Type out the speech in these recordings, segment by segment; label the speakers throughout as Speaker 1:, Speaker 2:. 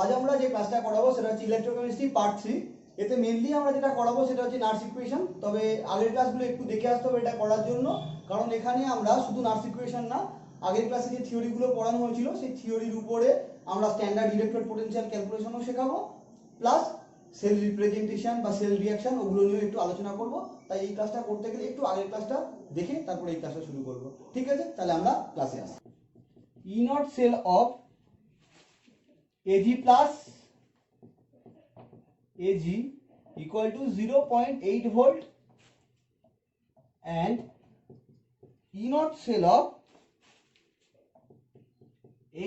Speaker 1: আজ আমরা যে ক্লাসটা করাবো সেটা হচ্ছে ইলেকট্রোকেমিস্ট্রি পার্ট 3। এতে মেইনলি আমরা যেটা করাবো সেটা হচ্ছে নার্স ইকুয়েশন। তবে আগের ক্লাসগুলো একটু দেখে আসতে হবে এটা করার জন্য, কারণ এখানে আমরা শুধু নার্স ইকুয়েশন না, আগের ক্লাসে যে থিওরিগুলো পড়ানো হয়েছিল সেই থিওরির উপরে আমরা স্ট্যান্ডার্ড ইলেকট্রোড পোটেনশিয়াল ক্যালকুলেশনও শেখাবো, প্লাস সেল রিপ্রেজেন্টেশন বা সেল রিঅ্যাকশন ওগুলো নিয়ে একটু আলোচনা করব। তাই এই ক্লাসটা করতে গেলে একটু আগের ক্লাসটা দেখে তারপরে এই ক্লাসটা শুরু করব। ঠিক আছে, তাহলে আমরা ক্লাসে আসি। E not cell of Ag plus Ag equal to 0.8 volt and E naught cell of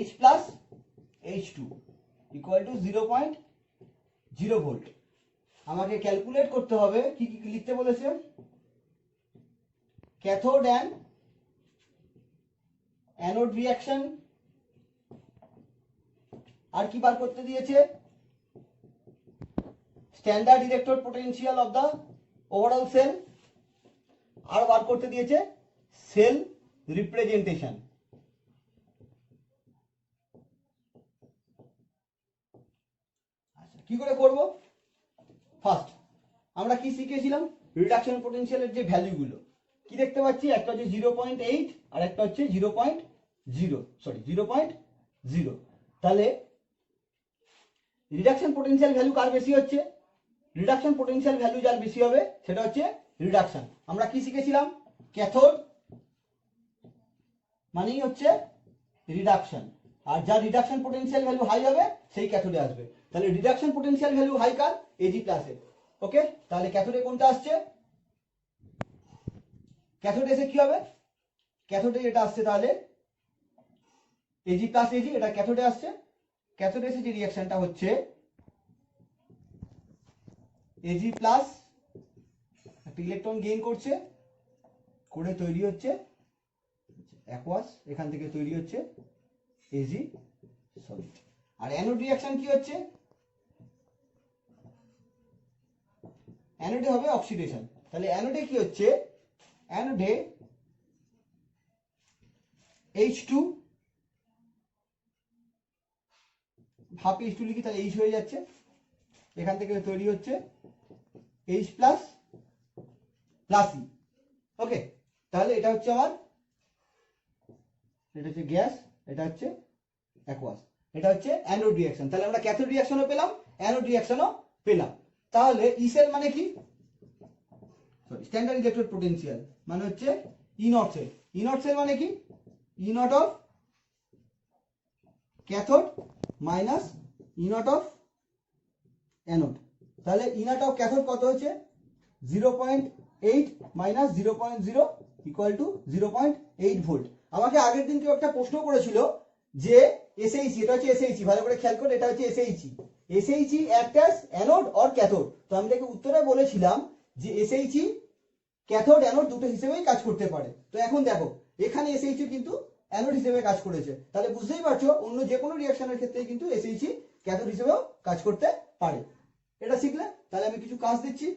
Speaker 1: H plus H2 equal to 0.0 volt। আমাকে ক্যালকুলেট করতে হবে কি কি লিখতে বলেছে, ক্যাথোড অ্যান্ড অ্যানোড রিঅ্যাকশন, আর কি বার করতে দিয়েছে, standard electrode potential of the overall cell, আর বার করতে দিয়েছে সেল রিপ্রেজেন্টেশন। আচ্ছা, কি করে করব? ফার্স্ট আমরা কি শিখেছিলাম, রিডাকশন পোটেনশিয়ালের যে ভ্যালুগুলো কি দেখতে পাচ্ছি, একটা হচ্ছে 0.8 আর একটা হচ্ছে 0.0। তাহলে রিডাকশন পোটেনশিয়াল ভ্যালু কার বেশি হচ্ছে, রিডাকশন পোটেনশিয়াল ভ্যালু যার বেশি হবে সেটা হচ্ছে রিডাকশন। আমরা কি শিখেছিলাম, ক্যাথোড মানেই হচ্ছে রিডাকশন, আর যার রিডাকশন পোটেনশিয়াল ভ্যালু হাই হবে সেই ক্যাথোডে আসবে। তাহলে রিডাকশন পোটেনশিয়াল ভ্যালু হাই কার, এজি প্লাসে। ওকে, তাহলে ক্যাথোডে কোনটা আসছে, ক্যাথোডে এসে কি হবে, ক্যাথোডে এটা আসছে তাহলে এজি প্লাস এজি, এটা ক্যাথোডে আসছে। ক্যাথোডে এসে যে রিঅ্যাকশনটা হচ্ছে এজি প্লাস একটা ইলেকট্রন গেইন করছে, করে তৈরি হচ্ছে অ্যাকুয়াস, এখান থেকে তৈরি হচ্ছে এজি সলিড। আর অ্যানোড রিঅ্যাকশন কি হচ্ছে, অ্যানোডে হবে অক্সিডেশন। তাহলে অ্যানোডে কি হচ্ছে, অ্যানোডে H2 হাফ H2 লিখি তাহলে H হয়ে যাচ্ছে, এখান থেকে তৈরি হচ্ছে H প্লাস প্লাস ই। ওকে, তাহলে এটা হচ্ছে আমার, এটা হচ্ছে গ্যাস, এটা হচ্ছে অ্যাকুয়াস, এটা হচ্ছে অ্যানোড রিঅ্যাকশন। তাহলে আমরা ক্যাথোড রিঅ্যাকশনও পেলাম, অ্যানোড রিঅ্যাকশনও পেলাম। তাহলে ই সেল মানে কি, সরি স্ট্যান্ডার্ড ইলেকট্রোড পোটেনশিয়াল মানে হচ্ছে E not cell. E not cell মানে কি, E nought of cathode minus E nought of anode. তাহলে ই নট অফ ক্যাথোড কত হচ্ছে, 0.8 মাইনাস 0.0 ইকুয়াল টু 0.8 ভোল্ট। আমাকে আগের দিন কেউ একটা প্রশ্ন করেছিল যে এসএইচি, এটা হচ্ছে এসএইচি, ভালো করে খেয়াল করে, এটা হচ্ছে SHE, SHE act as anode or cathode. তো আমি তাকে উত্তরে বলেছিলাম যে এসএইচি ক্যাথোড অ্যানোড দুটো হিসেবেই কাজ করতে পারে। তো এখন দেখো এখানে এসএইচি কিন্তু অ্যানোড হিসেবে কাজ করেছে, তাহলে বুঝতেই পারছো অন্য যে কোনো রিঅ্যাকশনের ক্ষেত্রে কিন্তু এসএইচি ক্যাথোড হিসেবেও কাজ করতে পারে। এটা শিখলে, তাহলে আমি কিছু কাজ দিচ্ছি,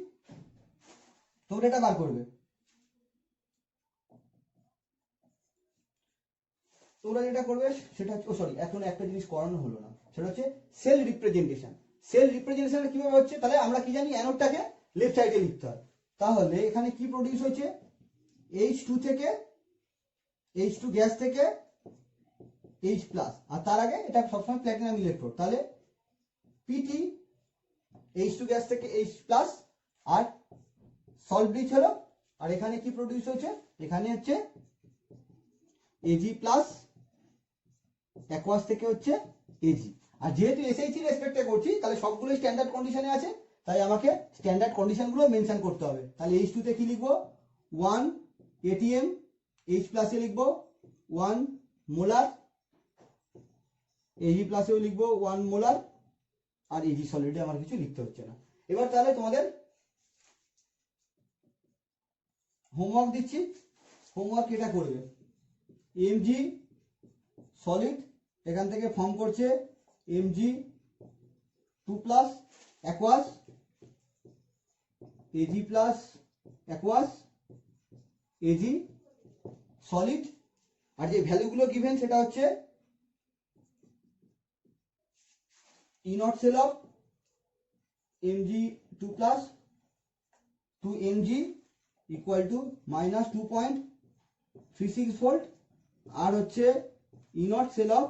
Speaker 1: তোমরা এটা বার করবে। তোমরা যেটা করবে সেটা হচ্ছে, সরি এখন একটা জিনিস করানো হলো না, সেটা হচ্ছে সেল রিপ্রেজেন্টেশন। সেল রিপ্রেজেন্টেশন কিভাবে হচ্ছে, তাহলে আমরা কি জানি, অ্যানোডটাকে লেফট সাইডে লিখতে হয়। তাহলে এখানে কি প্রডিউস হয়েছে, H2 থেকে, H2 গ্যাস থেকে H প্লাস, আর তার আগে এটা সবসময় প্ল্যাটিনাম ইলেকট্রোড, তাহলে PT H2 গ্যাস থেকে H প্লাস, আর সল্ট ব্রিজ হলো, আর এখানে কি প্রডিউস হয়েছে, এখানে হচ্ছে Ag প্লাস, অ্যাকুয়াস থেকে হচ্ছে Ag। আর যেহেতু এসএইচি রেসপেক্টে করছি তাহলে সবগুলো স্ট্যান্ডার্ড কন্ডিশনে আছে, তাই আমাকে স্ট্যান্ডার্ড কন্ডিশনগুলো মেনশন করতে হবে। তাহলে H2 তে কি লিখবো, 1 atm, H প্লাসে লিখবো 1 মোলার, Ag প্লাসেও লিখবো 1 মোলার, আর Ag সলিডে আমার কিছু লিখতে হচ্ছে না। এবার তাহলে তোমাদের হোমওয়ার্ক দিচ্ছি, হোমওয়ার্ক এটা করবে, Mg সলিড এখান থেকে ফর্ম করছে Mg2 plus aqueous, Ag plus aqueous, Ag solid, আর যে ভ্যালুগুলো গিভেন সেটা হচ্ছে E naught cell of Mg2 plus to Mg equal to minus 2.36 volt আর হচ্ছে E naught cell of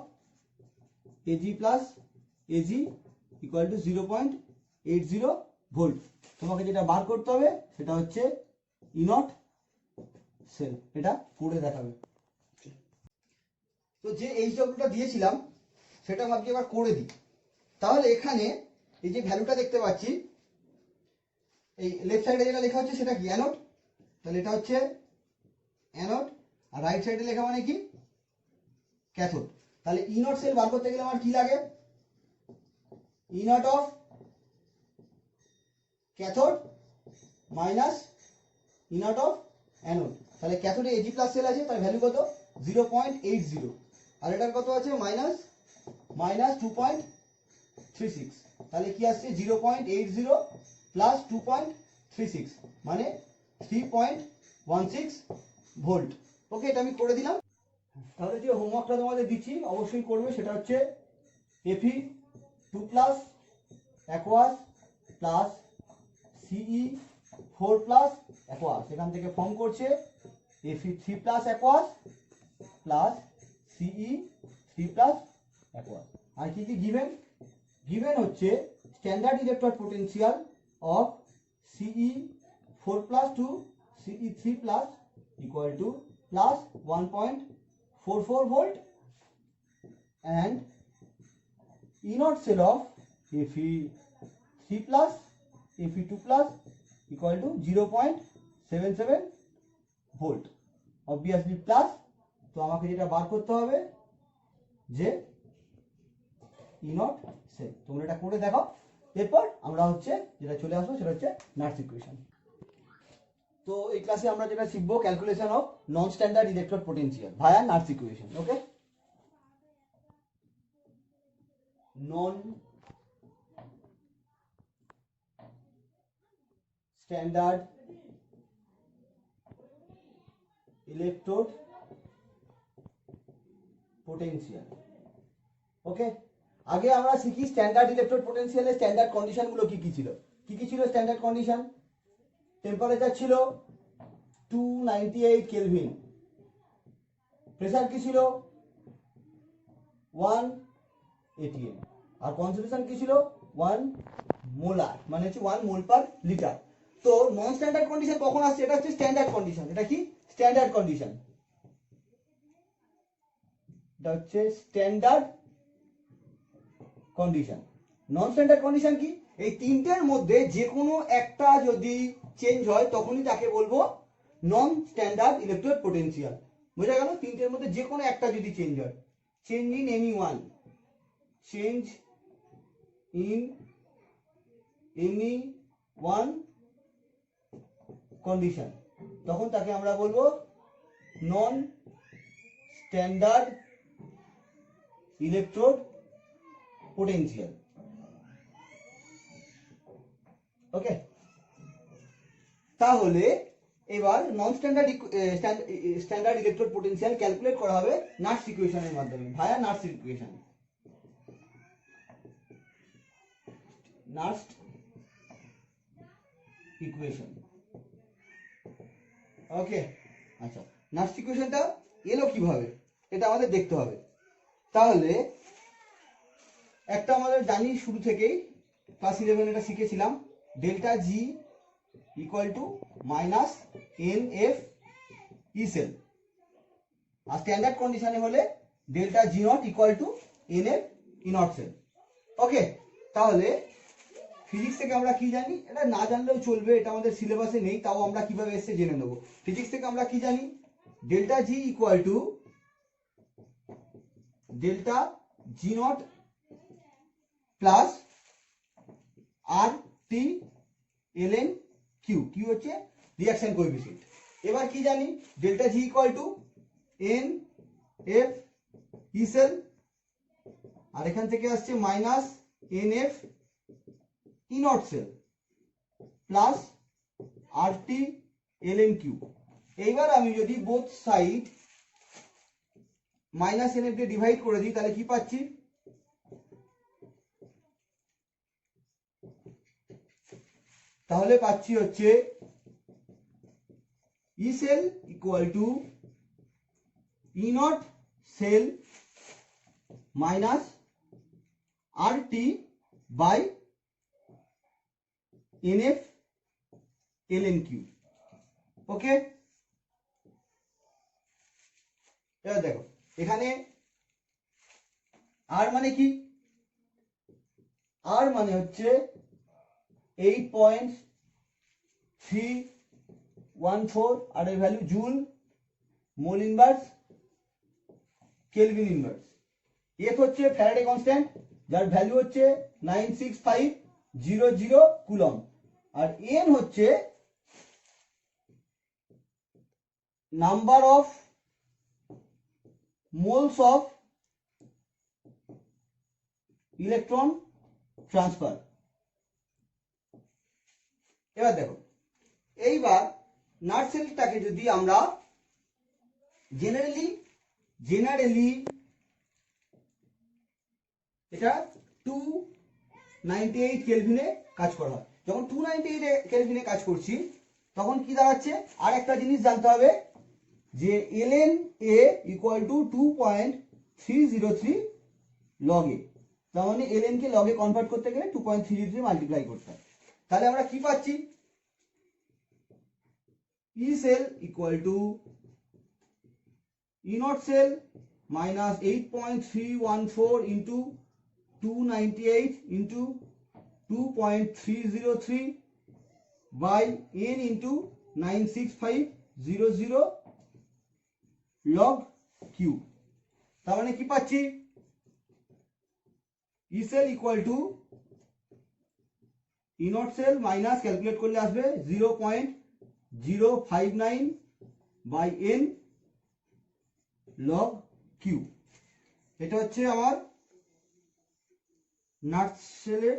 Speaker 1: Ag plus Ag equal to 0.80 volt. তোমাকে যেটা বার করতে হবে সেটা হচ্ছে E naught cell, এটা করে দেখাবে। তো যে এইচডব্লিউটা দিয়েছিলাম সেটা ভাবছি এবার করে দিই। তাহলে এখানে এই যে ভ্যালুটা দেখতে পাচ্ছি, এই লেফট সাইডে যেটা লেখা হচ্ছে সেটা কি অ্যানোড, তাহলে এটা হচ্ছে অ্যানোড, আর রাইট সাইডে লেখা মানে কি ক্যাথোড। তাহলে ই নট সেল বার করতে গেলে আমার কি লাগে, E nought of cathode minus E nought of anode. তাহলে ক্যাথোডে এজি প্লাস সেল আছে, তার ভ্যালু কত 0.80, আর এটার কত আছে মাইনাস 2.36, তাহলে কি আসছে 0.80 প্লাস 2.36 মানে 3.16 ভোল্ট। ওকে, এটা আমি করে দিলাম। তাহলে যে হোমওয়ার্কটা তোমাদের দিচ্ছি অবশ্যই করবে, সেটা হচ্ছে Fe2 plus aqueous plus Ce4 plus aqueous, এখান থেকে ফর্ম করছে Fe3 plus aqueous plus Ce3 plus aqueous. আর কি কি গিভেন হচ্ছে standard electrode potential of Ce4 plus to Ce3 plus equal to plus 1.44 volt and E naught cell of Fe3 plus Fe2 plus equal to 0.77 volt, obviously plus। তো আমাকে যেটা বার করতে হবে যে E naught cell, তোমরা এটা করে দেখো। এরপর আমরা হচ্ছে যেটা চলে আসবো সেটা হচ্ছে নাটস ইকুয়েশন। তো এই ক্লাসে আমরা যেটা শিখবো calculation of non standard electrode potential via নাটস equation. Okay, non standard electrode potential. Okay, আগে আমরা শিখি স্ট্যান্ডার্ড ইলেকট্রোড পোটেনশিয়ালের স্ট্যান্ডার্ড কন্ডিশন গুলো কি কি ছিল। স্ট্যান্ডার্ড কন্ডিশন, টেম্পারেচার ছিল 298 কেলভিন, প্রেসার কি ছিল 1 atm, আর কনসেন্ট্রেশন কি ছিল 1 মোলার, মানে হচ্ছে 1 মোল পার লিটার। তো নন স্ট্যান্ডার্ড কন্ডিশন কখন আসছে, এটা হচ্ছে স্ট্যান্ডার্ড কন্ডিশন। এটা কি স্ট্যান্ডার্ড কন্ডিশন, এটা হচ্ছে স্ট্যান্ডার্ড কন্ডিশন। নন স্ট্যান্ডার্ড কন্ডিশন কি, এই তিনটের মধ্যে যে কোনো একটা যদি চেঞ্জ হয় তখনই তাকে বলবো নন স্ট্যান্ডার্ড ইলেকট্রোড পোটেনশিয়াল। বোঝা গেল, তিনটের মধ্যে যে কোনো একটা যদি চেঞ্জ হয়, change in any one condition, তখন তাকে আমরা বলবো non standard electrode potential. Okay, তাহলে এবার non standard electrode potential calculate করা হবে নাটস ইকুয়েশনের মাধ্যমে ভায়া নাটস ইকুয়েশন। নাটস ইকুয়েশন। ওকে, আচ্ছা, নাটস ইকুয়েশনটা এলো কিভাবে এটা আমাদের দেখতে হবে। তাহলে একটা আমাদের জানি শুরু থেকেই, ক্লাস 11 এটা শিখেছিলাম, delta G equal to minus N F E cell, আর স্ট্যান্ডার্ড কন্ডিশনে হলে delta G nought equal to N F E not cell. Okay, তাহলে ফিজিক্স থেকে আমরা কি জানি, এটা না জানলেও চলবে, এটা আমাদের সিলেবাসে নেই, তাও আমরা কিভাবে এসে জেনে নেবো। ফিজিক্স থেকে আমরা কি জানি, delta G equal to delta G nought plus R T L N Q, Q হচ্ছে রিয়াকশন কোএফিসিয়েন্ট। এবার কি জানি, delta G equal to N F E cell, আর এখান থেকে আসছে minus N F E not cell plus R T L N Q. এইবার আমি যদি both side minus N F দিয়ে ডিভাইড করে দিই তাহলে কি পাচ্ছি, তাহলে পাচ্ছি হচ্ছে E cell equal to E not cell minus R T by NF LN Q. Okay, এবার দেখো এখানে আর মানে কি, আর মানে হচ্ছে 8.314 আর এর value joule, mole inverse, kelvin inverse. F হচ্ছে ফ্যারাডে কনস্ট্যান্ট যার ভ্যালু হচ্ছে 96500 কুলম, আর এন হচ্ছে number of moles of electron transfer. এবার দেখো এইবার নার্সেলটাকে যদি আমরা জেনারেলি এটা 298 কেলভিনে কাজ করা হয়। যখন 298 কেলভিনে কাজ করছি তখন কি দাঁড়াচ্ছে, আর একটা জিনিস জানতে হবে যে ln a equal to 2.303 log a, তার মানে ln K log a convert করতে গেলে 2.303 মাল্টিপ্লাই করতে হয়। তাহলে আমরা কি পাচ্ছি, E cell equal to E not cell minus 8.314 into 298 into 2.303 by n into 96500 log q। তার মানে কি পাচ্ছি, E cell equal to E not cell minus calculate করলে আসবে 0.059 বাই n log q। এটা হচ্ছে আমার নার্সেলের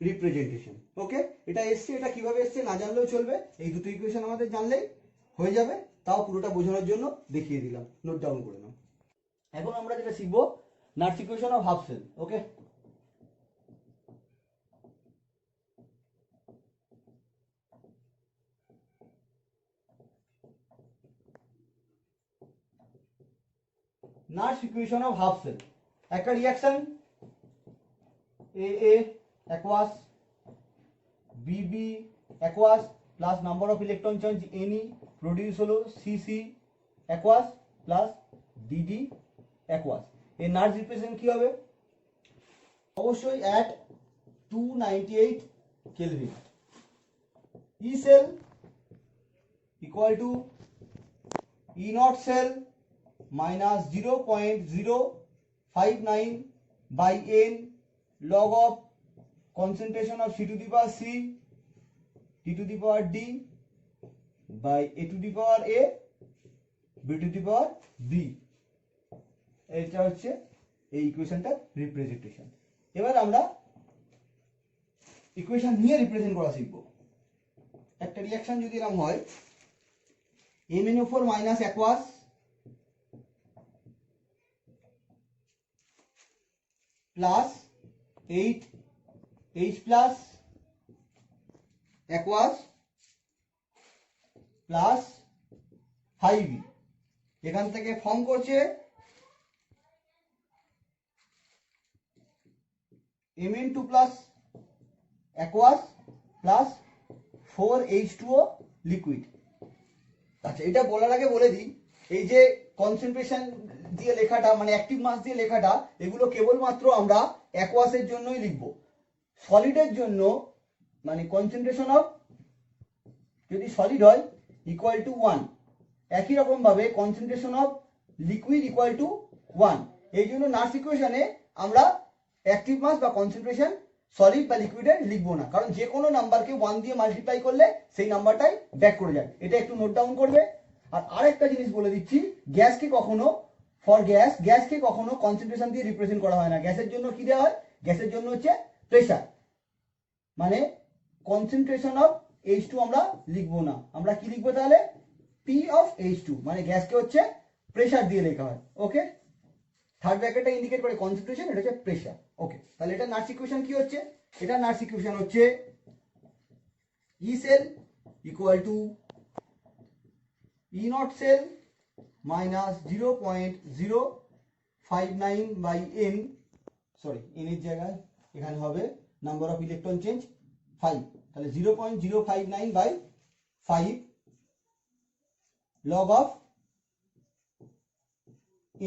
Speaker 1: রিপ্রেজেন্টেশন। ওকে, এটা এসছে, এটা কিভাবে এসছে না জানলেও চলবে, এই দুটো ইকুয়েশন আমাদের জানলেই হয়ে যাবে। তাও পুরোটা বোঝানোর জন্য দেখিয়ে দিলাম, নোট ডাউন করে নাও। এখন আমরা যেটা শিখবো Nernst equation of half cell. Okay, Nernst equation of half cell, একটা reaction AA aqueous BB aqueous plus number of electron change NE produce হলো CC aqueous plus DD aqueous। এর নার্স রিপ্রেজেন্ট কি হবে, অবশ্যই at 298 kelvin. E cell equal to E not cell minus 0.059 by n log of concentration of C to the power C T to the power D by A to the power A B to the power B। এটা হচ্ছে এই ইকুয়েশনটার representation. এবার আমরা equation নিয়ে represent করা শিখব। একটা reaction যদি এরকম হয় MnO4 minus aqueous plus 8H plus aqueous plus 5E, এখান থেকে ফর্ম করছে Mn2 plus aqueous plus 4H2O liquid. আচ্ছা, এটা বলার আগে বলে দিই, এই যে কনসেন্ট্রেশন দিয়ে লেখাটা মানে অ্যাক্টিভ মাস দিয়ে লেখাটা, এগুলো কেবলমাত্র আমরা অ্যাকোয়াসের জন্যই লিখব। সলিডের জন্য মানে কনসেন্ট্রেশন অফ যদি সলিড হয় ইকুয়াল টু 1, একই রকম ভাবে concentration of liquid equal to 1। এই জন্য নার্স ইকুয়েশনে আমরা অ্যাক্টিভ মাস বা কনসেন্ট্রেশন সলিড বা লিকুইডের লিখবো না, কারণ যে কোনো নাম্বারকে 1 দিয়ে মাল্টিপ্লাই করলে সেই নাম্বারটাই ব্যাক করে যায়। এটা একটু নোট ডাউন করবে। আর আরেকটা জিনিস বলে দিচ্ছি, গ্যাসকে কখনো গ্যাসকে কখনো কনসেন্ট্রেশন দিয়ে রিপ্রেজেন্ট করা হয় না। গ্যাসের জন্য কি দেওয়া হয়, গ্যাসের জন্য হচ্ছে প্রেসার, মানে কনসেন্ট্রেশন অফ H2 আমরা লিখবো না, আমরা কি লিখবো তাহলে P অফ H2, মানে গ্যাসকে হচ্ছে প্রেসার দিয়ে লেখা হয়। ওকে, থার্ড ব্র্যাকেটটা ইন্ডিকেট করে কনসেন্ট্রেশন, এটা হচ্ছে প্রেসার। ওকে, তাহলে এটা নার্স ইকুয়েশন কি হচ্ছে, এটা নার্স ইকুয়েশন হচ্ছে E cell equal to E naught cell minus 0.059 by n, sorry n এর জায়গায় এখানে হবে নাম্বার অফ ইলেকট্রন চেঞ্জ 5, তাহলে 0.059 by 5 log of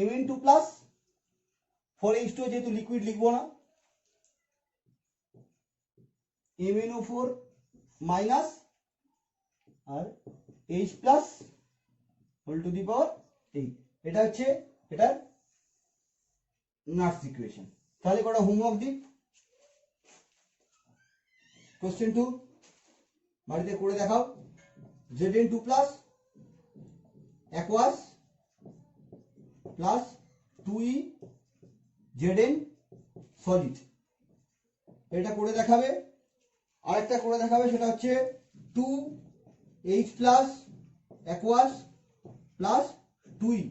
Speaker 1: Mn2 plus 4H2 যেহেতু লিকুইড লিখবো না, MnO4 মাইনাস আর H plus whole to the power 8, এটা হচ্ছে এটার নাটস ইকুয়েশন। তাহলে কটা হোমওয়ার্ক দিই। কোশ্চেন 2 বাড়িতে করে দেখাও। Zn2 plus aqueous plus 2E Zn solid, এটা করে দেখাবে। আরেকটা করে দেখাবে, সেটা হচ্ছে 2H plus aqueous plus 2E,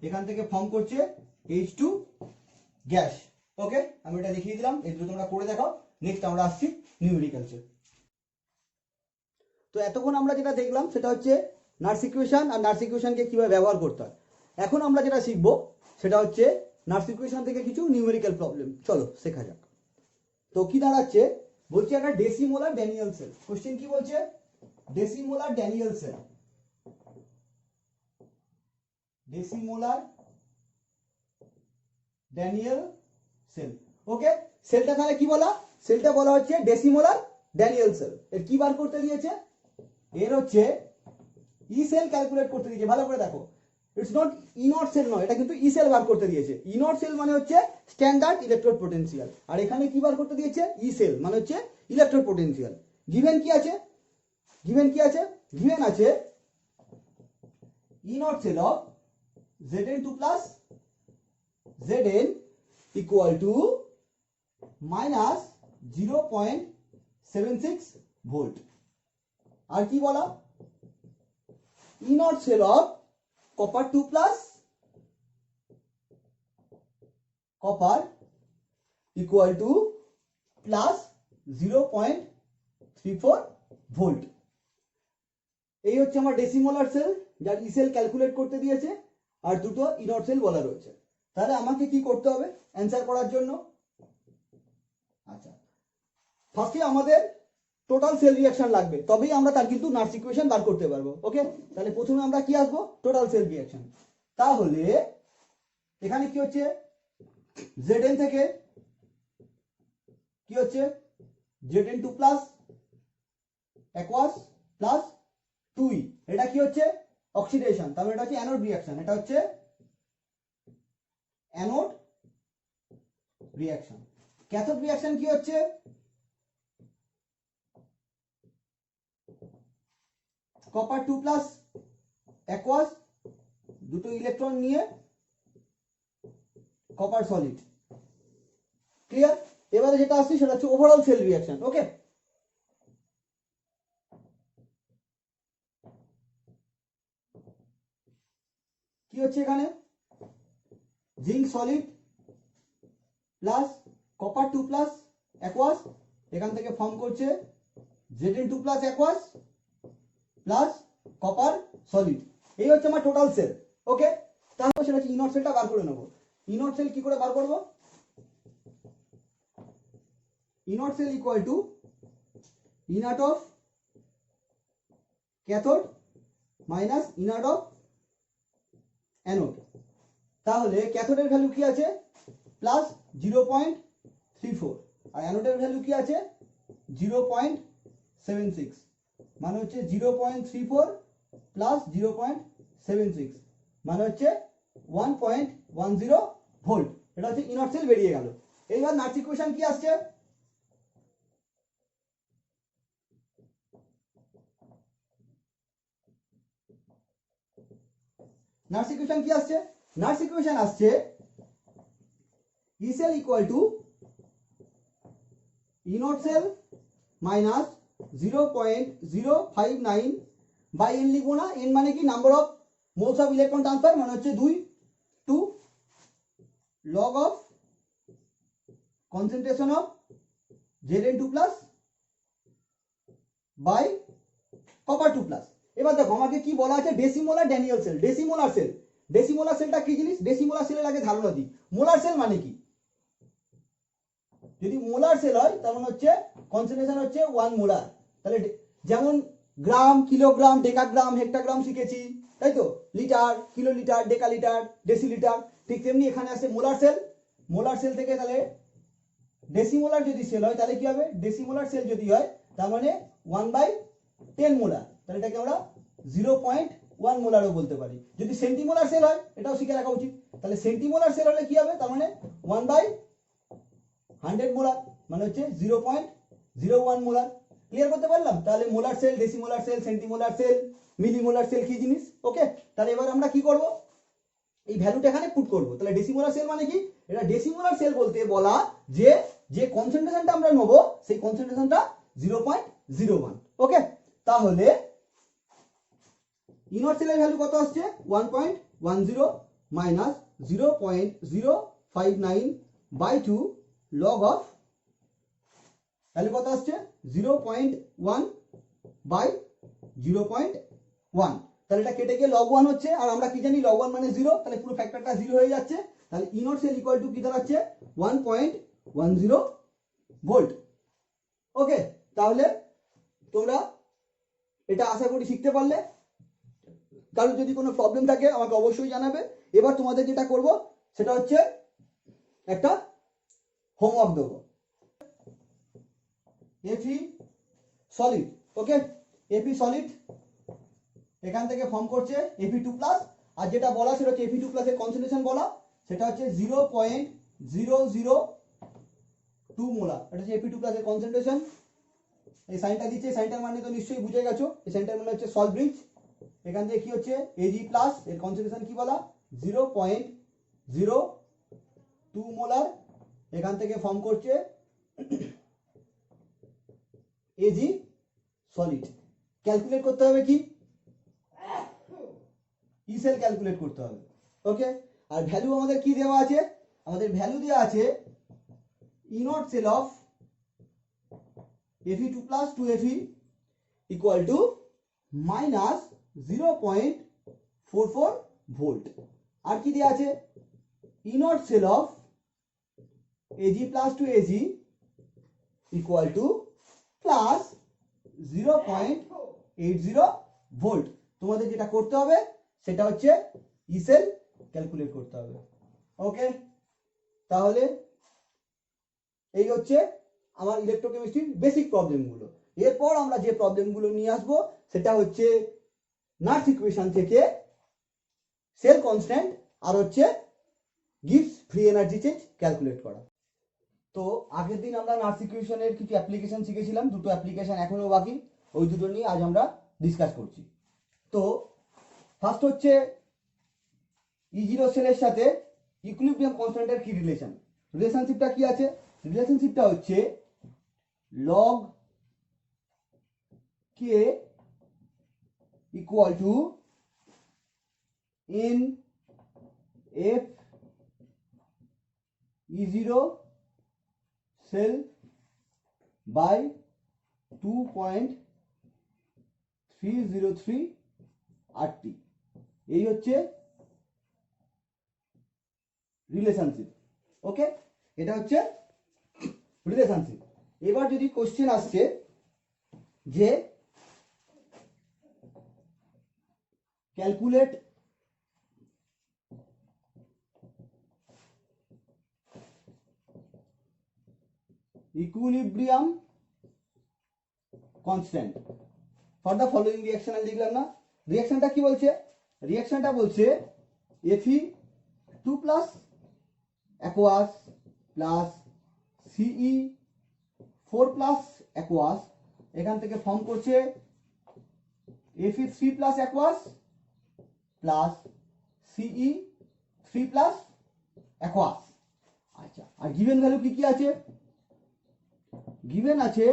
Speaker 1: এখান থেকে ফর্ম করছে H2 গ্যাস। ওকে, আমি এটা দেখিয়ে দিলাম, এই দুটো তোমরা করে দেখাও। নেক্সট আমরা আসছি নিউমেরিক্যালসে। তো এতক্ষণ আমরা যেটা দেখলাম সেটা হচ্ছে নাটস ইকুয়েশন আর নাটস ইকুয়েশনকে কিভাবে ব্যবহার করতে হয়। এখন আমরা যেটা শিখবো সেটা হচ্ছে নাটস ইকুয়েশন থেকে কিছু নিউমেরিক্যাল প্রবলেম। চলো শেখা যাক। তো কি দাঁড়াচ্ছে, বলছে একটা ডেসিমোলার ড্যানিয়েল সেল। কোশ্চেন কি বলছে, decimolar Daniell cell, decimolar Daniell cell. Okay, সেলটা তাহলে কি বলা, সেলটা বলা হচ্ছে ডেসিমোলার ড্যানিয়েল সেল। এর কি বার করতে দিয়েছে, এর হচ্ছে ই সেল ক্যালকুলেট করতে দিয়েছে। ভালো করে দেখো, it's not E not cell নয়, এটা কিন্তু ই সেল বার করতে দিয়েছে। ই নট সেল মানে হচ্ছে স্ট্যান্ডার্ড ইলেকট্রোড পোটেনশিয়াল, আর এখানে কি বার করতে দিয়েছে, ই সেল মানে হচ্ছে ইলেকট্রোড পোটেনশিয়াল। গিভেন কি আছে, গিভেন কি আছে, গিভেন আছে E not cell of Zn2 plus Zn equal to minus 0.76 volt. আর কি বলা, E not cell of copper 2 plus copper equal to plus 0.34 volt. এই হচ্ছে আমার ডেসিমোলার সেল, যার ই সেল ক্যালকুলেট করতে দিয়েছে, আর দুটো ই নট সেল বলা রয়েছে। তাহলে আমাকে কি করতে হবে অ্যান্সার করার জন্য, আচ্ছা ফার্স্টে আমাদের টোটাল সেল রিঅ্যাকশন লাগবে, তবেই আমরা তার কিন্তু নাটস ইকুয়েশন বার করতে পারবো। ওকে, তাহলে প্রথমে আমরা কি আসবো, টোটাল সেল রিঅ্যাকশন। তাহলে এখানে কি হচ্ছে, Zn থেকে কি হচ্ছে, Zn2 plus aqueous plus 2E, এটা কি হচ্ছে অক্সিডেশন, তাহলে এটা হচ্ছে অ্যানোড রিঅ্যাকশন, এটা হচ্ছে অ্যানোড রিঅ্যাকশন। ক্যাথোড রিঅ্যাকশন কি হচ্ছে, কপার 2 প্লাস aqueous, দুটো ইলেকট্রন নিয়ে কপার সলিড। ক্লিয়ার, এবারে যেটা আসছে সেটা হচ্ছে ওভারঅল সেল রিঅ্যাকশন। ওকে, কি হচ্ছে এখানে, zinc solid plus copper 2 plus aqueous, এখান থেকে ফর্ম করছে Zn2 plus aqueous plus copper solid. এই হচ্ছে আমার টোটাল সেল। ওকে, তাহলে সেটা হচ্ছে ই নট সেলটা বার করে নেবো। ই নট সেল কি করে বার করবো, E not cell equal to E nought of cathode minus E nought of anode. তাহলে ক্যাথোডের ভ্যালু কি আছে, প্লাস 0.34, আর অ্যানোডের ভ্যালু কি আছে 0.76, মানে হচ্ছে 0.34 প্লাস 0.76 মানে হচ্ছে 1.10 ভোল্ট। এটা হচ্ছে ই নট সেল বেরিয়ে গেল। এইবার নাটস ইকুয়েশন কি আসছে, নাটস ইকুয়েশন কি আসছে, নাটস ইকুয়েশন আসছে E cell equal to E not cell minus 0.059 by n লিখবো না, এন মানে কি number of moles of electron transfer, মানে হচ্ছে 2 log of concentration of Zn2 plus by copper 2 plus. এবার দেখো আমাকে কি বলা আছে, decimolar Daniell cell. Decimolar cell, decimolar সেলটা কি জিনিস, ডেসিমোলার সেলের আগে ধারণা দিই। মোলার সেল মানে কি, যদি মোলার সেল হয় তার মানে হচ্ছে কনসেন্ট্রেশন হচ্ছে 1 মোলার। তাহলে যেমন গ্রাম, কিলোগ্রাম, ডেকাগ্রাম, হেক্টাগ্রাম শিখেছি, তাই তো, লিটার, কিলোলিটার, ডেকালিটার, ডেসিলিটার, ঠিক তেমনি এখানে আছে মোলার সেল। মোলার সেল থেকে তাহলে ডেসিমোলার যদি সেল হয় তাহলে কি হবে, ডেসিমোলার সেল যদি হয় তার মানে 1/10 মোলার, তাহলে এটাকে আমরা 0.1 মোলারও বলতে পারি। যদি সেন্টিমোলার সেল হয় এটাও শিখে রাখা উচিত, তাহলে সেন্টিমোলার সেল হলে কি হবে, তার মানে 1/100 মোলার, মানে হচ্ছে 0.01 মোলার। ক্লিয়ার করতে পারলাম? তাহলে molar cell, decimolar cell, centimolar cell, millimolar cell কি জিনিস। ওকে, তাহলে এবার আমরা কি করব, এই ভ্যালুটা এখানে পুট করব। তাহলে ডেসিমোলার সেল মানে কি, এটা ডেসিমোলার সেল বলতে বলা যে যে কনসেন্ট্রেশনটা আমরা নেব সেই কনসেন্ট্রেশনটা 0.01। ওকে, তাহলে ইনট সেলের ভ্যালু কত আসছে, 1.10 minus 0.059 by 2 log of value কত আসছে 0.1 বাই 0.1। তাহলে এটা কেটে গিয়ে লগ 1 হচ্ছে, আর আমরা কি জানি লগ 1 মানে 0, তাহলে পুরো ফ্যাক্টরটা 0 হয়ে যাচ্ছে। তাহলে E not cell equal two কি দাঁড়াচ্ছে, 1.10 ভোল্ট। ওকে, তাহলে তোমরা এটা আশা করি শিখতে পারলে। কারণ যদি কোনো প্রবলেম থাকে আমাকে অবশ্যই জানাবে। এবার তোমাদের যেটা করব সেটা হচ্ছে একটা হোমওয়ার্ক দেবো। এফি সলিড, ওকে, এফি সলিড এখান থেকে ফর্ম করছে Fe2 প্লাস, আর যেটা বলা সেটা হচ্ছে Fe2 প্লাসের কনসেন্ট্রেশন বলা, সেটা হচ্ছে 0.002 মোলার। এটা হচ্ছে Fe2 প্লাসের কনসেন্ট্রেশন। এই সাইনটা দিচ্ছে, সাইনটার মানে তো নিশ্চয়ই বুঝে গেছো, এই সাইনটার মানে হচ্ছে সল্ট ব্রিজ। এখান থেকে কি হচ্ছে Ag প্লাস, এর কনসেন্ট্রেশন কি বলা 0.02 মোলার। এখান থেকে ফর্ম করছে Ag সলিড। ক্যালকুলেট করতে হবে কি, ই সেল ক্যালকুলেট করতে হবে। ওকে, আর ভ্যালু আমাদের কি দেওয়া আছে, আমাদের ভ্যালু দেওয়া আছে E not cell of Fe2 plus 2Fe equal to minus 0.44 volt. আর কি দেওয়া আছে, E not cell of Ag plus 2Ag equal to plus 0.80 volt. তোমাদের যেটা করতে হবে সেটা হচ্ছে ই সেল ক্যালকুলেট করতে হবে। ওকে, তাহলে এই হচ্ছে আমার ইলেকট্রোকেমিস্ট্রির বেসিক প্রবলেমগুলো। এরপর আমরা যে প্রবলেমগুলো নিয়ে আসবো সেটা হচ্ছে নার্স ইকুয়েশন থেকে সেল কনস্ট্যান্ট আর হচ্ছে gives free energy change calculate করা। তো আগের দিন আমরা নার্স ইকুয়েশনের কিছু অ্যাপ্লিকেশন শিখেছিলাম, দুটো অ্যাপ্লিকেশন এখনো বাকি, ওই দুটো নিয়ে আজ আমরা ডিসকাস করছি। তো ফার্স্ট হচ্ছে E0 সেলের সাথে ইকুইলিব্রিয়াম কনস্ট্যান্টের কি রিলেশন, রিলেশনশিপটা কি আছে, রিলেশনশিপটা হচ্ছে log k equal to n f E0 cell by 2.303 RT। এই হচ্ছে রিলেশনশিপ। ওকে, এটা হচ্ছে রিলেশনশিপ। এবার যদি কোশ্চেন আসছে যে calculate equilibrium constant for the following reaction, আমি লিখলাম না, রিঅ্যাকশনটা কি বলছে, রিঅ্যাকশনটা বলছে Fe2 plus aqueous plus Ce4 plus aqueous, এখান থেকে ফর্ম করছে Fe3 plus aqueous plus Ce3 plus aqueous. আচ্ছা, আর গিভেন ভ্যালু কি কি আছে, গিভেন আছে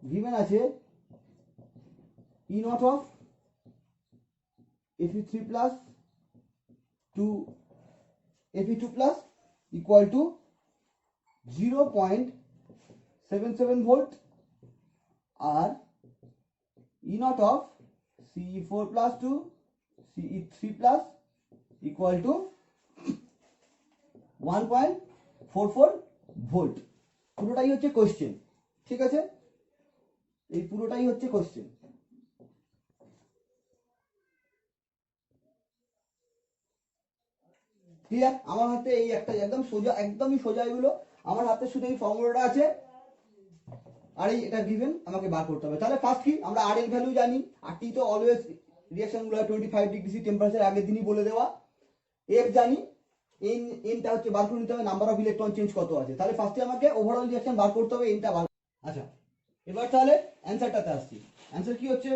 Speaker 1: গিভেন আছে E nought of Fe3 plus 2 Fe2 plus equal to 0.7 77 volt আর E nought of CE4 plus to CE3 plus equal to 1.44 volt. পুরোটাই হচ্ছে question, ঠিক আছে, এই পুরোটাই হচ্ছে কোশ্চেন। ক্লিয়ার? আমার হাতে এই একটা একদম সোজা, একদমই সোজা, এগুলো আমার হাতে শুধু এই ফর্মুলাটা আছে আর এই এটা গিভেন আমাকে বার করতে হবে। তাহলে ফার্স্ট কি আমরা আর এল ভ্যালু জানি, আর টি তো অলওয়েজ রিঅ্যাকশন গুলো 25 ডিগ্রি সি টেম্পারেচার আগের দিনই বলে দেওয়া। এফ জানি, এনটা হচ্ছে বার করে নিতে হবে, নাম্বার অফ ইলেকট্রন চেঞ্জ কত আছে। তাহলে ফার্স্টে আমাকে ওভারঅল রিঅ্যাকশন বার করতে হবে, এনটা বার। আচ্ছা, এবার তাহলে অ্যানসারটাতে আসছি। অ্যানসার কি হচ্ছে,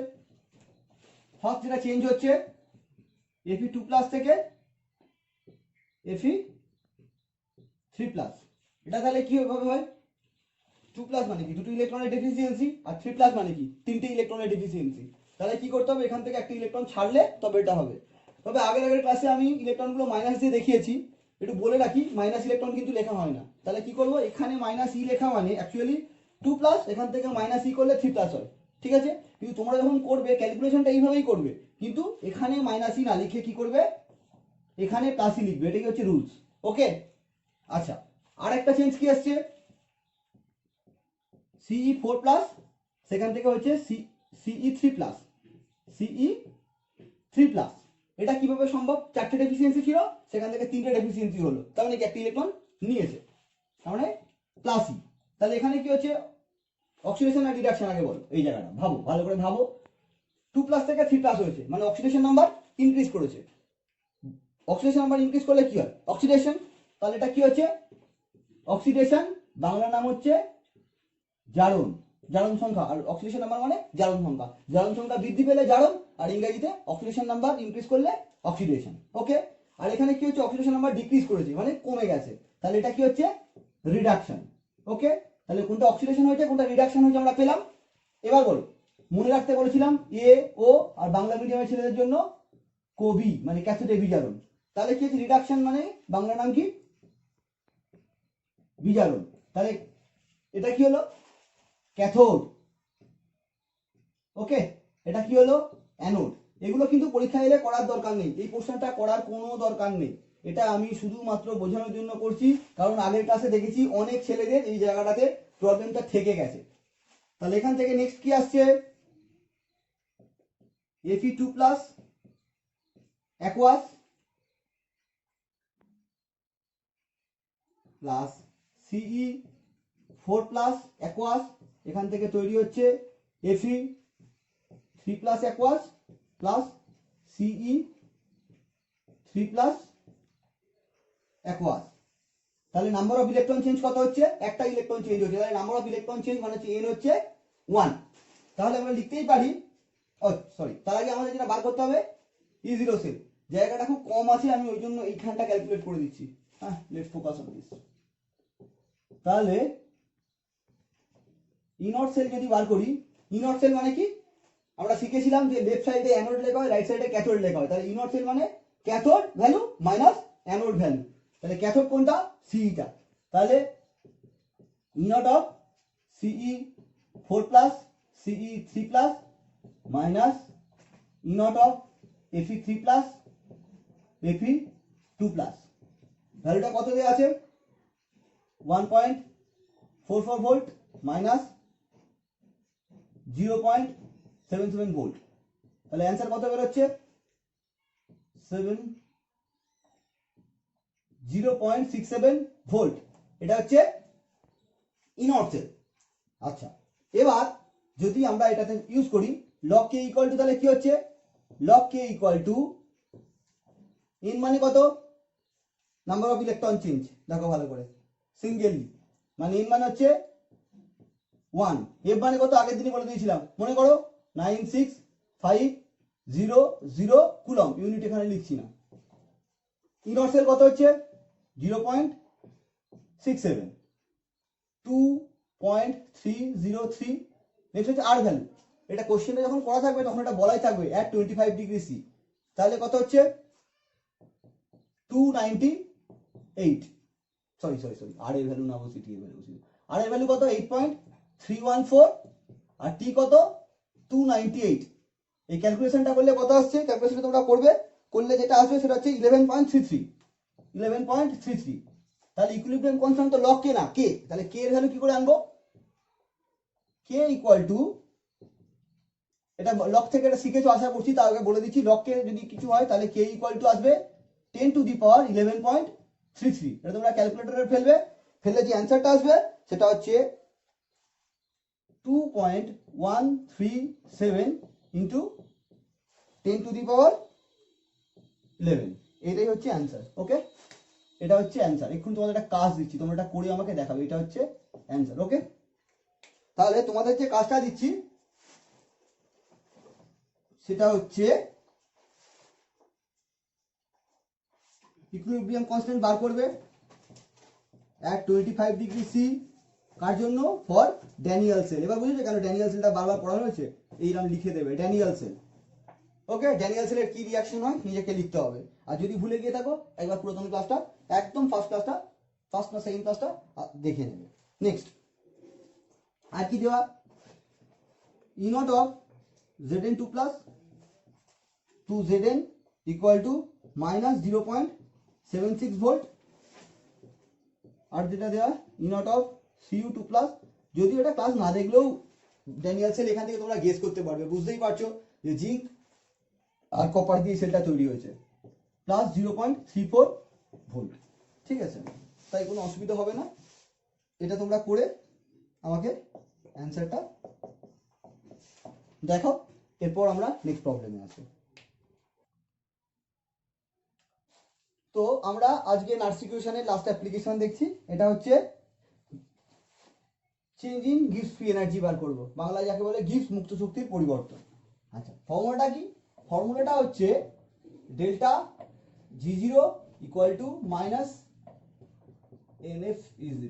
Speaker 1: ফার্স্ট যেটা চেঞ্জ হচ্ছে Fe2 প্লাস থেকে Fe3 প্লাস। এটা তাহলে কি ভাবে হয়, 2 প্লাস মানে কি দুটো ইলেকট্রনের ডেফিসিয়েন্সি, আর 3 প্লাস মানে কি তিনটে ইলেকট্রনের ডেফিসিয়েন্সি। তাহলে কি করতে হবে, এখান থেকে একটা ইলেকট্রন ছাড়লে তবে এটা হবে। তবে আগের ক্লাসে আমি ইলেকট্রনগুলো মাইনাস দিয়ে দেখিয়েছি, একটু বলে রাখি মাইনাস ইলেকট্রন কিন্তু লেখা হয় না। তাহলে কি করব, এখানে মাইনাস ই লেখা মানে অ্যাকচুয়ালি 2 প্লাস, এখান থেকে মাইনাস ই করলে 3 প্লাস হয়, ঠিক আছে। কিন্তু তোমরা যখন করবে ক্যালকুলেশনটা এইভাবেই করবে, কিন্তু এখানে মাইনাস ই না লিখে কি করবে, এখানে প্লাসই লিখবে, এটাই হচ্ছে রুলস। ওকে, আচ্ছা, আর একটা চেঞ্জ কি আসছে, CE4 প্লাস সেখান থেকে হচ্ছে CE3 প্লাস, CE3 প্লাস। এটা কিভাবে সম্ভব, চারটে ডেফিসিয়েন্সি ছিল সেখান থেকে তিনটে ডেফিসিয়েন্সি হলো, তার মানে কি একটা ইলেকট্রন নিয়েছে, তার মানে প্লাস ই। তাহলে এখানে কি হচ্ছে, অক্সিডেশন আর রিডাকশন আগে বলো, এই জায়গাটা ভাবো, ভালো করে ভাবো। 2 প্লাস থেকে 3 প্লাস হয়েছে মানে অক্সিডেশন নাম্বার ইনক্রিজ করেছে। অক্সিডেশন নাম্বার ইনক্রিজ করলে কি হয়, অক্সিডেশন। তাহলে এটা কি হচ্ছে, অক্সিডেশন, বাংলা নাম হচ্ছে জারণ, জারণ সংখ্যা, আর অক্সিডেশন নাম্বার মানে জারণ সংখ্যা। জারণ সংখ্যা বৃদ্ধি পেলে জারণ, আর ইংরেজিতে অক্সিডেশন নাম্বার ইনক্রিজ করলে অক্সিডেশন। ওকে, আর এখানে কি হচ্ছে, অক্সিডেশন নাম্বার ডিক্রিজ করেছে মানে কমে গেছে, তাহলে এটা কি হচ্ছে, রিডাকশন। ওকে, তাহলে কোনটা অক্সিডেশন হয়েছে কোনটা রিডাকশন হয়েছে আমরা পেলাম। এবার বলো, মনে রাখতে বলেছিলাম এ ও আর বাংলা মিডিয়ামের ছেলেদের জন্য কবি মানে ক্যাথোডে বিজারণ। তাহলে কি হচ্ছে, রিডাকশন মানে বাংলা নাম কি, বিজারণ। তাহলে এটা কি হলো, ক্যাথোড। ওকে, এটা কি হলো, অ্যানোড। এগুলো কিন্তু পরীক্ষা এলে করার দরকার নেই, এই কোশ্চেনটা করার কোনো দরকার নেই, এটা আমি শুধুমাত্র বোঝানোর জন্য করছি, কারণ আগের ক্লাসে দেখেছি অনেক ছেলেদের এই জায়গাটাতে প্রবলেমটা থেকে গেছে। তাহলে এখান থেকে নেক্সট কি আসছে, Fe2 plus aqueous plus CE4 plus aqueous, এখান থেকে তৈরি হচ্ছে Fe3 plus aqueous plus CE3 plus aqueous. তাহলে নাম্বার অফ ইলেকট্রন চেঞ্জ কত হচ্ছে, একটা ইলেকট্রন চেঞ্জ হচ্ছে, তাহলে নাম্বার অফ ইলেকট্রন চেঞ্জ মানে হচ্ছে n হচ্ছে 1। তাহলে আমরা লিখতেই পারি, সরি, তার আগে আমাদের যেটা বার করতে হবে E0 সেল, জায়গাটা খুব কম আছে আমি ওই জন্য এইখানটা ক্যালকুলেট করে দিচ্ছি। হ্যাঁ, লেটস ফোকাস অন দিস। তাহলে ইনট সেল যদি বার করি, ইনট সেল মানে কি, আমরা শিখেছিলাম যে লেফট সাইডে অ্যানোড লেখা হয়, রাইট সাইডে ক্যাথোড লেখা হয়। তাহলে ইনট সেল মানে cathode value minus anode value. তাহলে ক্যাথোড কোনটা, সিইটা। তাহলে ইনট of CE4 plus CE3 plus minus ইনট of Fe3 plus Fe2 plus. ভ্যালুটা কত দেওয়া আছে, 1.44 ভোল্ট মাইনাস 0.77 ভোল্ট। তাহলে অ্যান্সার কত বেরোচ্ছে, 0.67 ভোল্ট। এটা হচ্ছে ইনট সেল। আচ্ছা, এবার যদি আমরা এটাতে ইউজ করি log k ইকুয়াল টু, তাহলে কি হচ্ছে, log k equal to n মানে কত, নাম্বার অফ ইলেকট্রন চেঞ্জ, দেখো ভালো করে সিঙ্গেলি, মানে n মানে হচ্ছে 1, f মানে কত আগের দিনই বলে দিয়েছিলাম মনে করো 96500 কুলম্ব, ইউনিট এখানে লিখছি না। ইনট সেল কত হচ্ছে 0.67, 2.303। নেক্সট হচ্ছে আর ভ্যালু, এটা কোশ্চেনে যখন করা থাকবে তখন এটা বলাই থাকবে at 25 ডিগ্রি সি, তাহলে কত হচ্ছে 298। সরি আর এর ভ্যালু না বসি টি এর ভ্যালু বসি। আর এর ভ্যালু কত 8.314 আর টি কত 298। এই ক্যালকুলেশনটা করলে কত আসছে, ক্যালকুলেশনটা তোমরা করবে, করলে যেটা আসবে সেটা হচ্ছে 11.33। তাহলে ইকুইলিব্রিয়াম কনস্ট্যান্ট তো লগ কে না কে, তাহলে কে এর ভ্যালু কি করে আনবো, কে ইকুয়াল টু, এটা লগ থেকে এটা শিখেছো আশা করছি, তার আগে বলে দিচ্ছি, লগ কে যদি কিছু হয় তাহলে কে ইকুয়াল টু আসবে 10 টু দি পাওয়ার 11.33। এটা তোমরা ক্যালকুলেটরে ফেলবে, ফেললে যে অ্যান্সারটা আসবে সেটা হচ্ছে 2.137 ইন্টু 10 টু দি পাওয়ার 11। এটাই হচ্ছে অ্যান্সার। ওকে, এটা হচ্ছে অ্যান্সার। এখন তোমাদের একটা কাজ দিচ্ছি, তোমরা এটা করে আমাকে দেখাবে, এটা হচ্ছে অ্যান্সার। ওকে, তাহলে তোমাদের যে কাজটা দিচ্ছি সেটা হচ্ছে ইকুইলিব্রিয়াম কনস্ট্যান্ট বার করবে at 25 ডিগ্রি সি, কার জন্য, ফর ড্যানিয়েল সেল। এবার বুঝেছো কেন ড্যানিয়েল সেলটা বারবার পড়ানো হয়েছে, এইরকম লিখে দেবে ড্যানিয়েল সেল। ওকে, ড্যানিয়েল সেলের কি রিয়াকশন হয় নিজেকে লিখতে হবে, আর যদি ভুলে গিয়ে থাকো একবার পুরাতন ক্লাসটা, একদম ফার্স্ট না সেকেন্ড ক্লাসটা দেখে নেবে। নেক্সট আর কি দেওয়া, E nought of Zn2 plus 2Zn equal to minus 0.76 volt. আর যেটা দেওয়া E nought of Cu2 plus, যদিও এটা ক্লাস না দেখলেও ড্যানিয়েল সেল এখান থেকে তোমরা গেস করতে পারবে, বুঝতেই পারছো যে জিঙ্ক আর কপার দিয়ে সেলটা তৈরি হয়েছে, প্লাস 0.34 ভোল্ট। ঠিক আছে, তাই কোনো অসুবিধা হবে না, এটা তোমরা করে আমাকে অ্যান্সারটা দেখো, এরপর আমরা নেক্সট প্রবলেমে আসবো। তো আমরা আজকে নার্সিকিউশনের লাস্ট অ্যাপ্লিকেশন দেখছি, এটা হচ্ছে চেঞ্জ ইন গিভস ফ্রি এনার্জি বার করবো, বাংলায় যাকে বলে গিভস মুক্ত শক্তির পরিবর্তন। আচ্ছা, ফর্মুলাটা কি, ফর্মুলাটা হচ্ছে delta G0 equal to minus NF E0।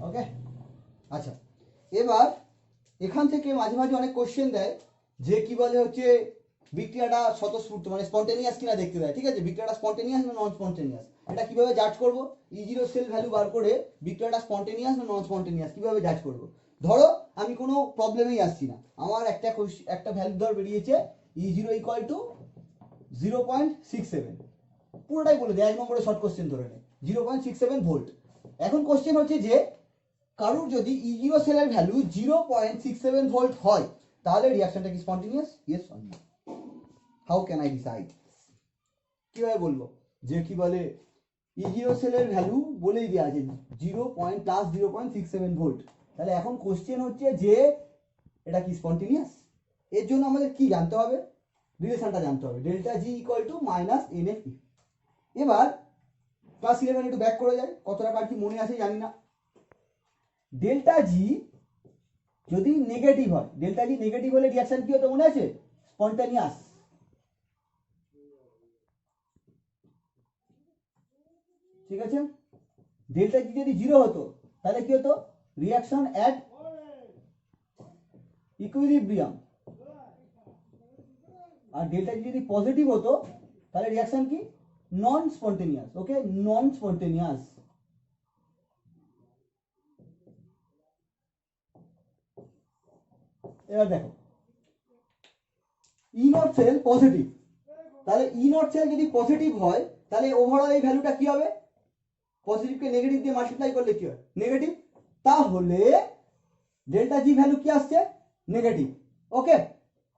Speaker 1: ওকে, আচ্ছা, এবার এখান থেকে মাঝে মাঝে অনেক কোশ্চেন দেয় যে কি বলে হচ্ছে বিক্রিয়াটা স্বতঃস্ফূর্ত মানে স্পন্টেনিয়াস কিনা দেখতে দেয়। ঠিক আছে, বিক্রিয়াটা স্পন্টেনিয়াস না নন স্পন্টেনিয়াস, এটা কিভাবে জাজ করব, E0 সেল ভ্যালু বার করে বিক্রিয়াটা স্পন্টেনিয়াস না নন স্পন্টেনিয়াস কিভাবে জাজ করব। ধরো আমি কোনো প্রবলেমেই আসছি না, আমার একটা ভ্যালু ধর বেরিয়েছে E0 ইকুয়াল টু 0.67, পুরোটাই বলে দেয়, 1 নম্বরে শর্ট কোশ্চেন ধরে নেয় 0.67 ভোল্ট। এখন কোশ্চেন হচ্ছে যে কারুর যদি E0 সেলের ভ্যালু 0.67 ভোল্ট হয় তাহলে রিঅ্যাকশনটা কি spontaneous, yes or no. How can I decide, কিভাবে বলবো যে কি বলে E0 সেলের ভ্যালু বলেই দেওয়া আছে 0.67 ভোল্ট, তাহলে এখন কোশ্চেন হচ্ছে যে এটা কি স্পন্টেনিয়াস। এর জন্য আমাদের কি জানতে হবে, রিলেশনটা জানতে হবে, delta G equal to minus NF। এবার ক্লাস 11 একটু ব্যাক করে যায়, কতটা কার কি মনে আছে জানি না। ডেল্টা জি যদি নেগেটিভ হয়, ডেল্টা জি নেগেটিভ হলে রিঅ্যাকশন কি হতো মনে আছে, স্পন্টেনিয়াস। ঠিক আছে, ডেল্টা জি যদি 0 হতো তাহলে কি হতো, রিঅ্যাকশন অ্যাট ইকুইলিব্রিয়াম। আর ডেল্টা জি যদি পজিটিভ হতো তাহলে রিঅ্যাকশন কি, নন স্পন্টেনিয়াস। ওকে, নন স্পন্টেনিয়াস। এবার দেখো ই নট সেল পজিটিভ, তাহলে ই নট সেল যদি পজিটিভ হয় তাহলে ওভারঅল এই ভ্যালুটা কি হবে, পজিটিভকে নেগেটিভ দিয়ে মাল্টিপ্লাই করলে কি হয়, নেগেটিভ। তাহলে ডেল্টা জি ভ্যালু কি আসছে, নেগেটিভ। ওকে,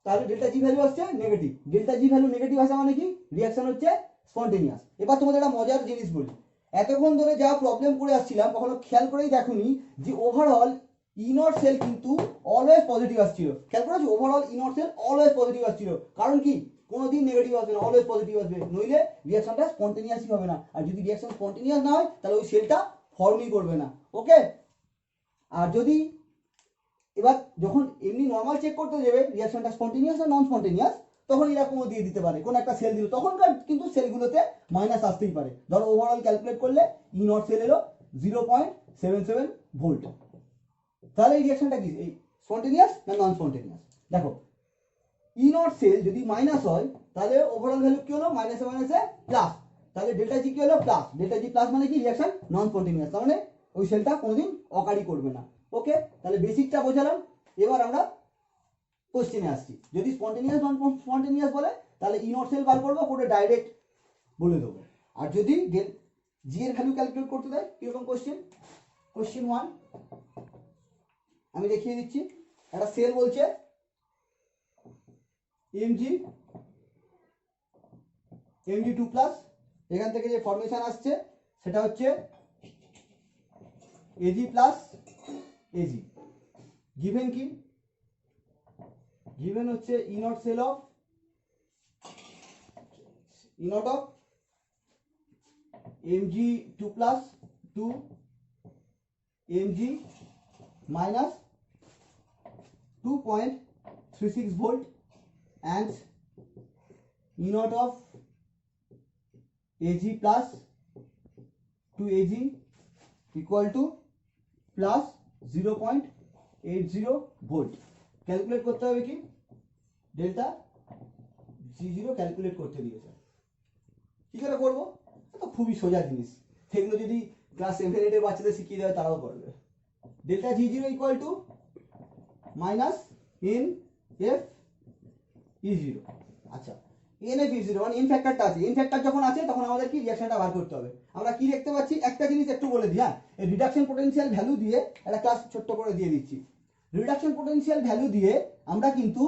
Speaker 1: তাহলে ডেল্টা জি ভ্যালু আসছে নেগেটিভ, ডেল্টা জি ভ্যালু নেগেটিভ আসা মানে কি, রিঅ্যাকশন হচ্ছে স্পন্টেনিয়াস। এবার তোমাদের একটা মজার জিনিস বলি, এতক্ষণ ধরে যা প্রবলেম করে আসছিলাম কখনো খেয়াল করেই দেখুনি যে ওভারঅল ই নট সেল কিন্তু অলওয়েজ পজিটিভ আসছিল, খেয়াল করেছো, overall E not cell always positive আসছিল, কারণ কি কোনোদিন নেগেটিভ আসবে না, অলওয়েজ পজিটিভ আসবে, নইলে রিঅ্যাকশনটা স্পন্টেনিয়াসই হবে না, আর যদি রিঅ্যাকশন স্পন্টেনিয়াস না হয় তাহলে ওই সেলটা ফর্মই করবে না। ওকে, আর যদি এবার যখন এমনি নর্মাল চেক করতে যাবে রিঅ্যাকশনটা স্পন্টেনিয়াস না নন স্পন্টেনিয়াস, তখন এরকমও দিয়ে দিতে পারে, কোন একটা সেল দিল তখনকার কিন্তু সেলগুলোতে মাইনাস আসতেই পারে। ধরো ওভারঅল ক্যালকুলেট করলে ই নট সেল এলো 0.77 ভোল্ট, তাহলে এই রিঅ্যাকশনটা কি, এই স্পন্টেনিয়াস না নন স্পন্টেনিয়াস। দেখো ই নট সেল যদি মাইনাস হয় তাহলে ওভারঅল ভ্যালু কি হলো মাইনাসে মাইনাসে প্লাস, তাহলে ডেল্টা জি কি হলো প্লাস, ডেল্টা জি প্লাস মানে কি রিঅ্যাকশন নন কন্টিনিউয়াস, তার মানে ওই সেলটা কোনোদিন অকারি করবে না। ওকে, তাহলে বেসিকটা বোঝালাম। এবার আমরা কোশ্চেনে আসছি। যদি স্পন্টেনিয়াস নন স্পন্টেনিয়াস বলে তাহলে ই নট সেল বার করবো, করে ডাইরেক্ট বলে দেবো। আর যদি জি এর ভ্যালু ক্যালকুলেট করতে দেয় কিরকম কোশ্চেন, কোশ্চেন 1 আমি দেখিয়ে দিচ্ছি। একটা সেল বলছে mg2 প্লাস, এখান থেকে যে ফরমেশন আসছে সেটা হচ্ছে ag প্লাস ag, গিভেন কি, গিভেন হচ্ছে E not cell of mg2 plus to mg minus 2.36 volt and E naught of Ag plus 2Ag equal to plus 0.80 volt। Calculate করতে হবে কি ডেল্টা G0 ক্যালকুলেট করতে দিয়েছে, কি করে করবো, তো খুবই সোজা জিনিস, সেগুলো যদি ক্লাস 7-8 এর বাচ্চাদের শিখিয়ে দেয় তারাও করবে। Delta G0 equal to minus N F E zero. আচ্ছা, এন এফ ই জিরো মানে এন ফ্যাক্টরটা আছে, এন ফ্যাক্টর যখন আছে তখন আমাদের কি রিঅ্যাকশনটা বার করতে হবে। আমরা কি দেখতে পাচ্ছি, একটা জিনিস একটু বলে দিই, হ্যাঁ, এই রিডাকশন পোটেনশিয়াল ভ্যালু দিয়ে একটা ক্লাস ছোট্ট করে দিয়ে দিচ্ছি। রিডাকশন পোটেনশিয়াল ভ্যালু দিয়ে আমরা কিন্তু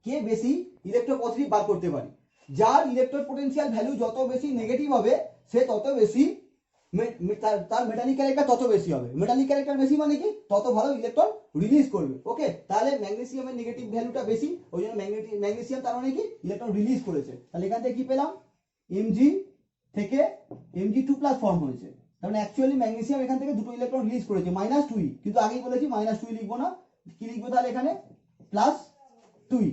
Speaker 1: কে বেশি ইলেকট্রোপজিটিভ বার করতে পারি। যার ইলেকট্রন পোটেনশিয়াল ভ্যালু যত বেশি নেগেটিভ হবে সে তত বেশি তার মেটালিক ক্যারেক্টার তত বেশি হবে। মেটালিক ক্যারেক্টার বেশি মানে কি তত ভালো ইলেকট্রন রিলিজ করবে। ওকে, তাহলে ম্যাগনেসিয়ামের নেগেটিভ ভ্যালুটা বেশি, ওই জন্য ম্যাগনেসিয়াম তার মানে কি ইলেকট্রন রিলিজ করেছে। তাহলে এখান থেকে কি পেলাম, mg থেকে mg2 প্লাস ফর্ম হয়েছে, তার মানে অ্যাকচুয়ালি ম্যাগনেসিয়াম এখান থেকে দুটো ইলেকট্রন রিলিজ করেছে -2e, কিন্তু আগেই বলেছি -2e লিখবো না, কি লিখবো তাহলে এখানে +2e।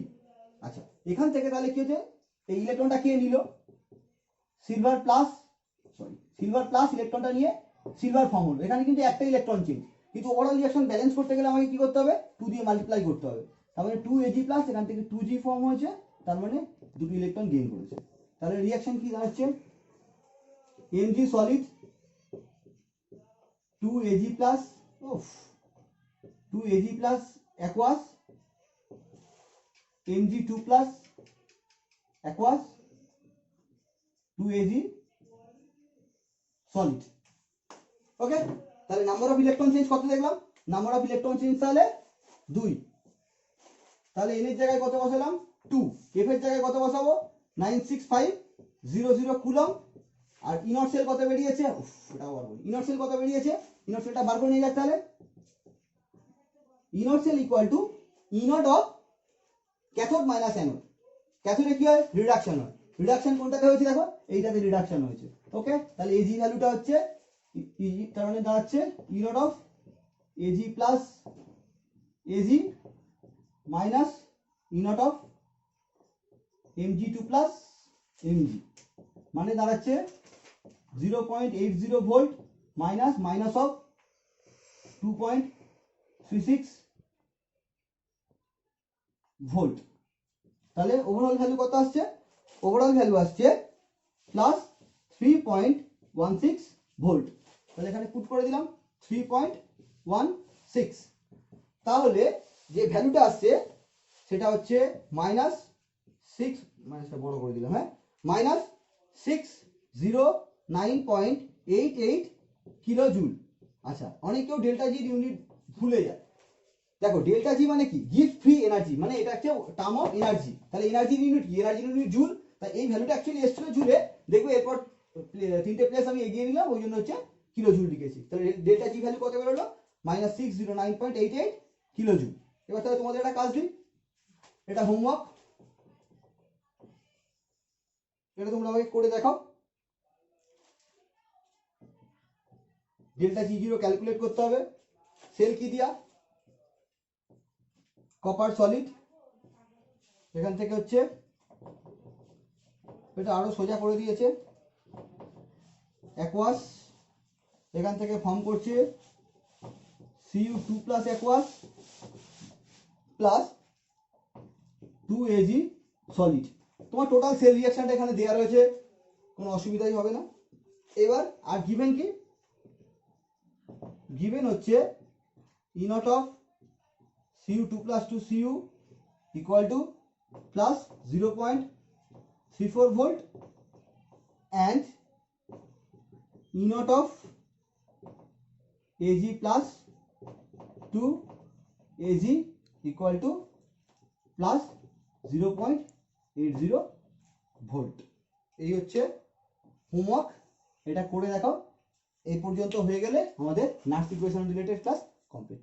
Speaker 1: আচ্ছা, এখান থেকে তাহলে কি হচ্ছে, এই ইলেকট্রনটা কে নিল, সিলভার প্লাস ইলেকট্রনটা নিয়ে সিলভার ফর্ম হলো। এখানে কিন্তু একটা ইলেকট্রন চেঞ্জ, কিন্তু ওভারঅল রিঅ্যাকশন ব্যালেন্স করতে গেলে আমাকে কি করতে হবে, 2 দিয়ে মাল্টিপ্লাই করতে হবে। তার মানে 2Ag প্লাস এখান থেকে 2G ফর্ম হয়েছে, তার মানে দুটো ইলেকট্রন গেইন করেছে। তাহলে রিঅ্যাকশন কি দাঁড়াচ্ছে, Mg solid 2Ag plus 2Ag plus aqueous Mg2 plus aqueous 2Ag solid. Okay, তাহলে নাম্বার অফ ইলেকট্রন চেঞ্জ কত দেখলাম, নাম্বার অফ ইলেকট্রন চেঞ্জ তাহলে 2। তাহলে এন এর জায়গায় কত বসালাম 2, এফ এর জায়গায় কত বসাবো 96500 কুলম। আর ইনট সেল কত বেরিয়েছে, এটাও বার করি, ইনট সেল কত বেরিয়েছে, ইনট সেলটা বার করে নিয়ে যাক। তাহলে E nought cell equal to E nought of cathode minus anode. ক্যাথোডে কি হয় রিডাকশন হয়, রিডাকশন কোনটাতে হয়েছে দেখো এইটাতে রিডাকশন হয়েছে। ওকে, তাহলে এজি ভ্যালুটা হচ্ছে তার মানে দাঁড়াচ্ছে E nought of AG plus AG minus E nought of mg2 plus mg, মানে দাঁড়াচ্ছে 0.80 ভোল্ট মাইনাস অফ 2.36 ভোল্ট। তাহলে ওভারঅল ভ্যালু কত আসছে, ওভারঅল ভ্যালু আসছে প্লাস 3.16 ভোল্ট। তাহলে এখানে পুট করে দিলাম 3.16। তাহলে যে ভ্যালুটা আসছে সেটা হচ্ছে -6, মাইনাসটা বড় করে দিলাম, হ্যাঁ, -609.88 কিলো জুল। আচ্ছা, অনেকেও ডেল্টা জি ইউনিট ভুলে যায়। দেখো ডেল্টা জি মানে কি, গিফট ফ্রি এনার্জি, মানে এটা হচ্ছে টার্ম অফ এনার্জি। তাহলে এনার্জির ইউনিট কি, এনার্জির ইউনিট জুল। তাই এই ভ্যালুটা অ্যাকচুয়ালি এসেছিল জুলে, দেখবে এরপর 3টে প্লেস আমি এগিয়ে নিলাম, ওই জন্য হচ্ছে কিলো জুল লিখেছি। তাহলে ডেল্টা জি ভ্যালু কত বেরোলো -609.88 কিলো জুল। এবার তাহলে তোমাদের একটা কাজ দিই, এটা হোমওয়ার্ক, এটা তোমরা আমাকে করে দেখাও। ডেল্টা G0 ক্যালকুলেট করতে হবে, সেল কি দিয়া, কপার সলিড, এখান থেকে হচ্ছে এটা আরো সোজা করে দিয়েছে অ্যাকুয়াস, এখান থেকে ফর্ম করছে Cu2 plus aqueous plus 2Ag solid. তোমার টোটাল সেল রিয়াকশনটা এখানে দেওয়া রয়েছে, কোনো অসুবিধাই হবে না। এবার আর গিভেন কি, গিভেন হচ্ছে E nought of Cu2 plus 2Cu equal to plus 0.34 volt and E naught of Ag plus 2 Ag equal to plus 0.80 volt. এই হচ্ছে হোমওয়ার্ক, এটা করে দেখাও। এই পর্যন্ত হয়ে গেলে আমাদের nurse equation related class complete.